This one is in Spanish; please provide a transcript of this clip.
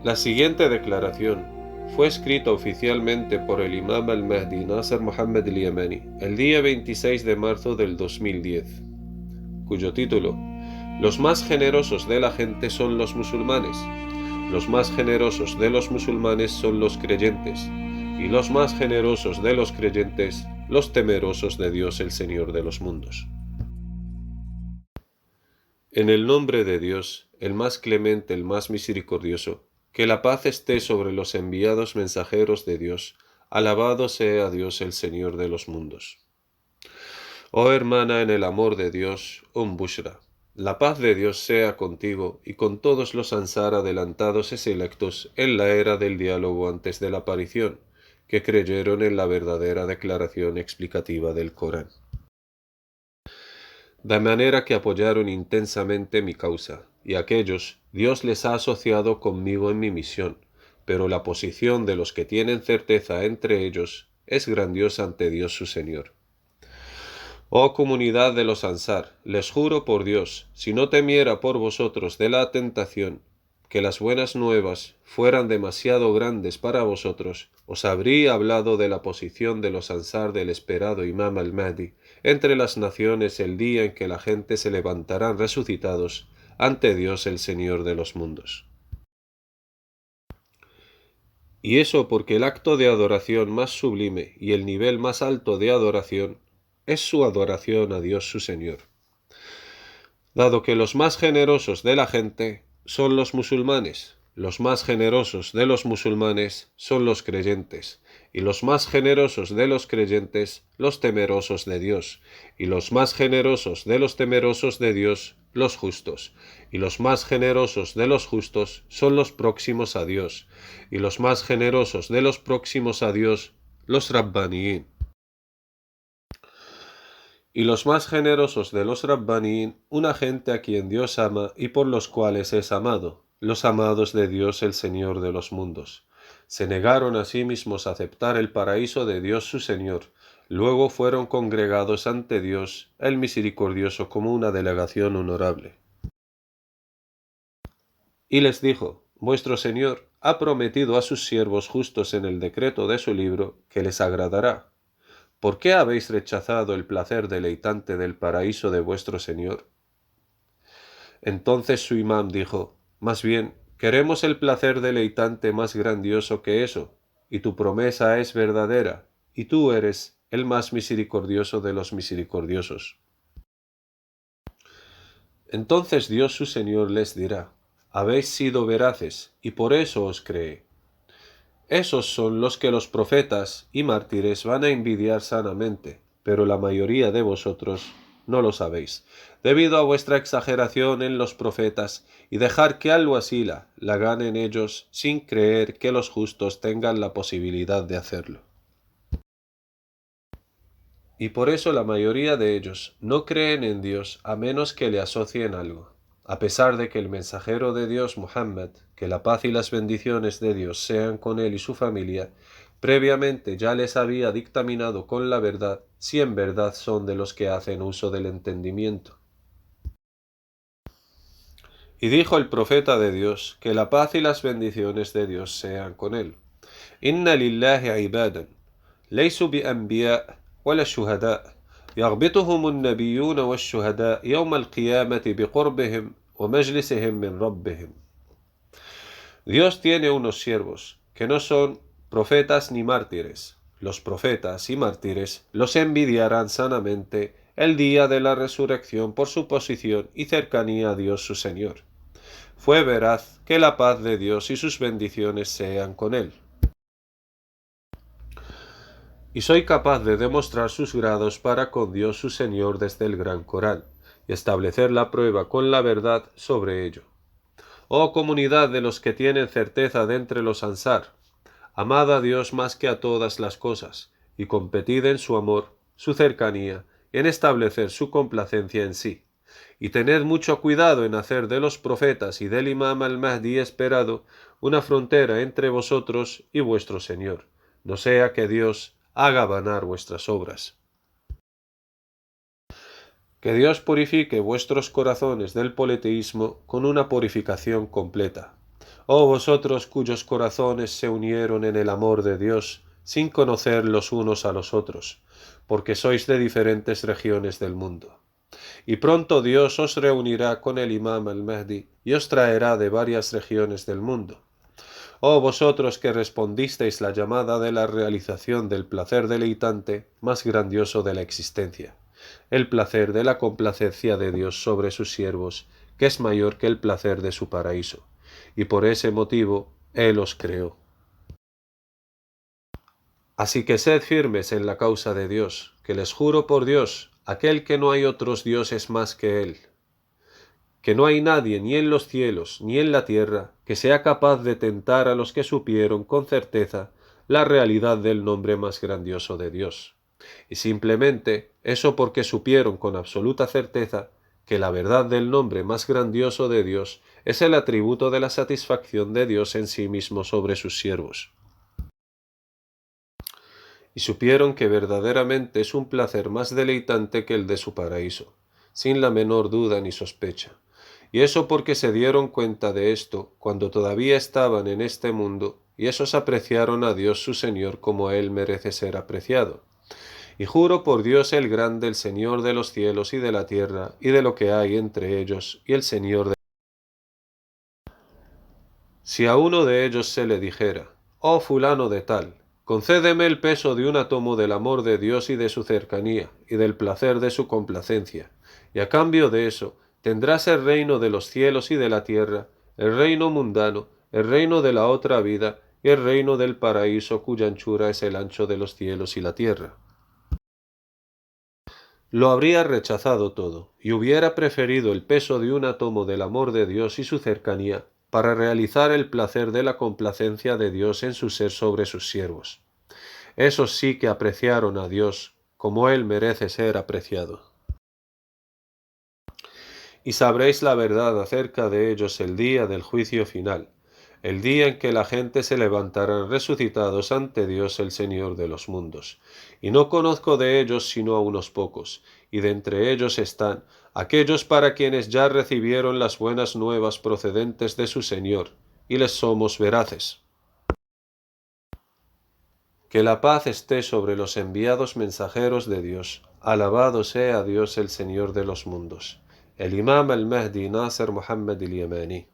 La siguiente declaración fue escrita oficialmente por el Imam al-Mahdi Nasser Muhammad al-Yamani el día 26 de marzo del 2010, cuyo título: Los más generosos de la gente son los musulmanes, los más generosos de los musulmanes son los creyentes, y los más generosos de los creyentes, los temerosos de Dios el Señor de los mundos. En el nombre de Dios, el más clemente, el más misericordioso, que la paz esté sobre los enviados mensajeros de Dios. Alabado sea Dios el Señor de los mundos. Oh hermana en el amor de Dios, Bushra, la paz de Dios sea contigo y con todos los Ansar adelantados y selectos en la era del diálogo antes de la aparición, que creyeron en la verdadera declaración explicativa del Corán. De manera que apoyaron intensamente mi causa, y aquellos Dios les ha asociado conmigo en mi misión, pero la posición de los que tienen certeza entre ellos es grandiosa ante Dios su Señor. Oh comunidad de los Ansar, les juro por Dios, si no temiera por vosotros de la tentación, que las buenas nuevas fueran demasiado grandes para vosotros, os habría hablado de la posición de los Ansar del esperado Imam al-Mahdi entre las naciones el día en que la gente se levantarán resucitados ante Dios el Señor de los mundos. Y eso porque el acto de adoración más sublime y el nivel más alto de adoración es su adoración a Dios su Señor. Dado que los más generosos de la gente son los musulmanes, los más generosos de los musulmanes son los creyentes, y los más generosos de los creyentes los temerosos de Dios, y los más generosos de los temerosos de Dios los justos, y los más generosos de los justos son los próximos a Dios, y los más generosos de los próximos a Dios los Rabbaniyin. Y los más generosos de los Rabbanín, una gente a quien Dios ama y por los cuales es amado, los amados de Dios el Señor de los mundos. Se negaron a sí mismos a aceptar el paraíso de Dios su Señor, luego fueron congregados ante Dios el Misericordioso como una delegación honorable. Y les dijo: Vuestro Señor ha prometido a sus siervos justos en el decreto de su libro que les agradará. ¿Por qué habéis rechazado el placer deleitante del paraíso de vuestro Señor? Entonces su imam dijo: Más bien, queremos el placer deleitante más grandioso que eso, y tu promesa es verdadera, y tú eres el más misericordioso de los misericordiosos. Entonces Dios su Señor les dirá: Habéis sido veraces, y por eso os creé. Esos son los que los profetas y mártires van a envidiar sanamente, pero la mayoría de vosotros no lo sabéis, debido a vuestra exageración en los profetas y dejar que al-Wasila la ganen ellos sin creer que los justos tengan la posibilidad de hacerlo. Y por eso la mayoría de ellos no creen en Dios a menos que le asocien algo, a pesar de que el mensajero de Dios Muhammad, que la paz y las bendiciones de Dios sean con él y su familia, previamente ya les había dictaminado con la verdad si en verdad son de los que hacen uso del entendimiento. Y dijo el profeta de Dios, que la paz y las bendiciones de Dios sean con él: Inna lillahi ibadan, laysu bi anbiya wala shuhada, يغبطهم النبيون والشهداء يوم القيامة بقربهم ومجلسهم من ربهم. Dios tiene unos siervos, que no son profetas ni mártires. Los profetas y mártires los envidiarán sanamente el día de la resurrección por su posición y cercanía a Dios su Señor. Fue veraz que la paz de Dios y sus bendiciones sean con él. Y soy capaz de demostrar sus grados para con Dios su Señor desde el Gran Corán, y establecer la prueba con la verdad sobre ello. Oh comunidad de los que tienen certeza de entre los Ansar, amad a Dios más que a todas las cosas, y competid en su amor, su cercanía, y en establecer su complacencia en sí. Y tened mucho cuidado en hacer de los profetas y del Imam al-Mahdi esperado una frontera entre vosotros y vuestro Señor, no sea que Dios haga vanar vuestras obras. Que Dios purifique vuestros corazones del politeísmo con una purificación completa. Oh vosotros cuyos corazones se unieron en el amor de Dios, sin conocer los unos a los otros, porque sois de diferentes regiones del mundo. Y pronto Dios os reunirá con el Imam al-Mahdi y os traerá de varias regiones del mundo. Oh vosotros que respondisteis la llamada de la realización del placer deleitante más grandioso de la existencia, el placer de la complacencia de Dios sobre sus siervos, que es mayor que el placer de su paraíso, y por ese motivo Él os creó. Así que sed firmes en la causa de Dios, que les juro por Dios, aquel que no hay otros dioses más que Él, que no hay nadie ni en los cielos ni en la tierra que sea capaz de tentar a los que supieron con certeza la realidad del nombre más grandioso de Dios. Y simplemente eso porque supieron con absoluta certeza que la verdad del nombre más grandioso de Dios es el atributo de la satisfacción de Dios en sí mismo sobre sus siervos. Y supieron que verdaderamente es un placer más deleitante que el de su paraíso, sin la menor duda ni sospecha. Y eso porque se dieron cuenta de esto cuando todavía estaban en este mundo, y esos apreciaron a Dios su Señor como Él merece ser apreciado. Y juro por Dios el grande, el Señor de los cielos y de la tierra, y de lo que hay entre ellos, y el Señor de... Si a uno de ellos se le dijera, oh fulano de tal, concédeme el peso de un átomo del amor de Dios y de su cercanía, y del placer de su complacencia, y a cambio de eso tendrás el reino de los cielos y de la tierra, el reino mundano, el reino de la otra vida, y el reino del paraíso cuya anchura es el ancho de los cielos y la tierra. Lo habría rechazado todo, y hubiera preferido el peso de un átomo del amor de Dios y su cercanía, para realizar el placer de la complacencia de Dios en su ser sobre sus siervos. Esos sí que apreciaron a Dios, como Él merece ser apreciado. Y sabréis la verdad acerca de ellos el día del juicio final, el día en que la gente se levantarán resucitados ante Dios el Señor de los mundos. Y no conozco de ellos sino a unos pocos, y de entre ellos están aquellos para quienes ya recibieron las buenas nuevas procedentes de su Señor, y les somos veraces. Que la paz esté sobre los enviados mensajeros de Dios. Alabado sea Dios el Señor de los mundos. El Imam al-Mahdi Nasser Muhammad al-Yamani.